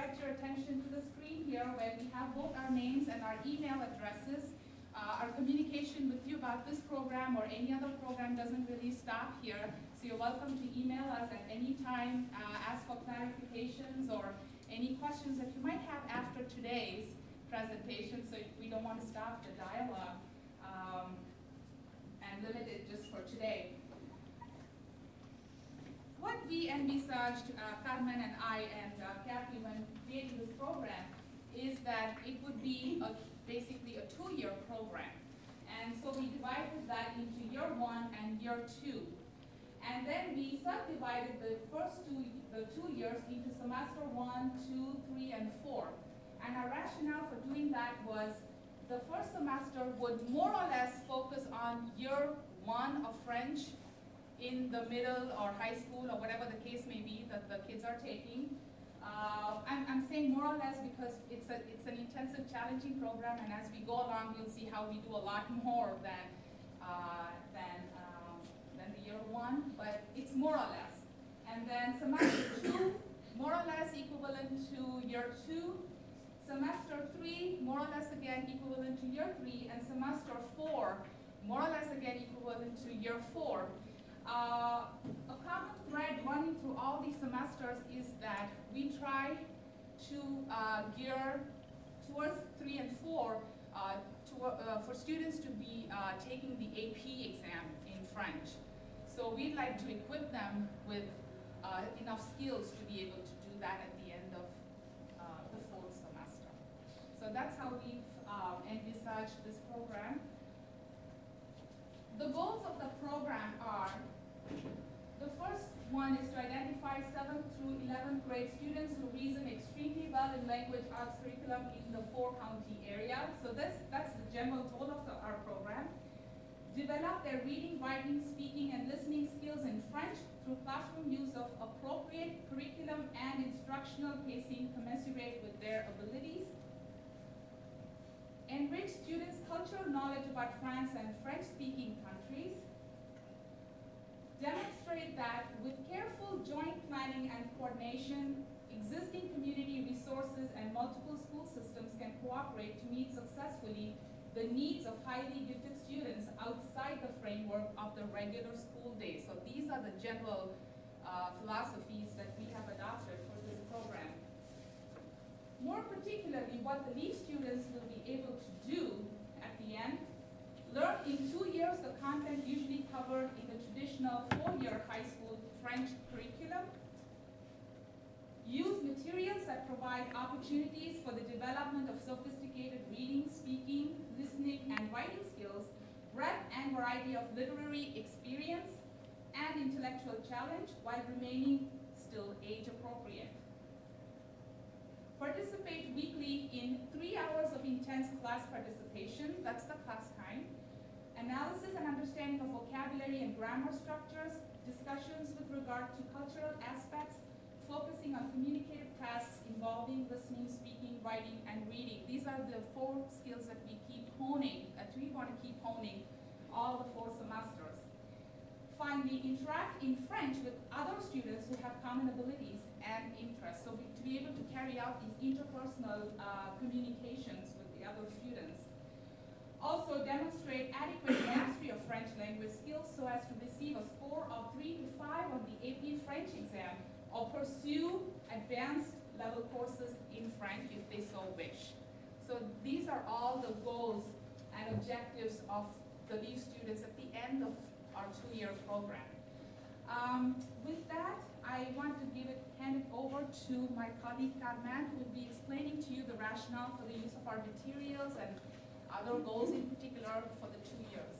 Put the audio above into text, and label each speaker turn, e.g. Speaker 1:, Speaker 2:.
Speaker 1: direct your attention to the screen here where we have both our names and our email addresses. Our communication with you about this program or any other program doesn't really stop here, so you're welcome to email us at any time, ask for clarifications or any questions that you might have after today's presentation, so we don't want to stop the dialogue and limit it just for today. What we envisaged, Carmen and I and Kathy, when creating this program, is that it would be basically a 2-year program. And so we divided that into year 1 and year 2. And then we subdivided the first two years into semester 1, 2, 3, and 4. And our rationale for doing that was the first semester would more or less focus on year 1 of French in the middle or high school or whatever the case may be that the kids are taking. I'm saying more or less because it's an intensive, challenging program, and as we go along, you'll see how we do a lot more than the year 1, but it's more or less. And then semester 2, more or less equivalent to year 2. Semester 3, more or less again equivalent to year 3, and semester 4, more or less again equivalent to year 4. A common thread running through all these semesters is that we try to gear towards 3 and 4 for students to be taking the AP exam in French. So we'd like to equip them with enough skills to be able to do that at the end of the 4th semester. So that's how we've envisaged this program. The goals of the program are, the first one is to identify 7th through 11th grade students who reason extremely well in language arts curriculum in the 4-county area. So that's the general goal of our program. Develop their reading, writing, speaking, and listening skills in French through classroom use of appropriate curriculum and instructional pacing commensurate with their abilities. Enrich students' cultural knowledge about France and French-speaking countries. Demonstrate that with careful joint planning and coordination, existing community resources and multiple school systems can cooperate to meet successfully the needs of highly gifted students outside the framework of the regular school day. So these are the general philosophies that we have adopted for this program. More particularly, what the LEAF students will be able to do at the end, learn in 2 years the content usually covered in the traditional 4-year high school French curriculum, use materials that provide opportunities for the development of sophisticated reading, speaking, listening, and writing skills, breadth and variety of literary experience, and intellectual challenge while remaining still age appropriate. Participate weekly in 3 hours of intense class participation, that's the class time, analysis and understanding of vocabulary and grammar structures, discussions with regard to cultural aspects, focusing on communicative tasks involving listening, speaking, writing, and reading. These are the 4 skills that we keep honing, that we want to keep honing all the 4 semesters. Finally, interact in French with other students who have common abilities and interests, so to be able to carry out these interpersonal communications with the other students. Also, demonstrate adequate mastery of French language skills so as to receive a score of 3 to 5 on the AP French exam, or pursue advanced level courses in French if they so wish. So these are all the goals and objectives of the LEAF students at the end of our 2-year program. With that, I want to hand it over to my colleague Carmen, who will be explaining to you the rationale for the use of our materials and other goals in particular for the 2 years.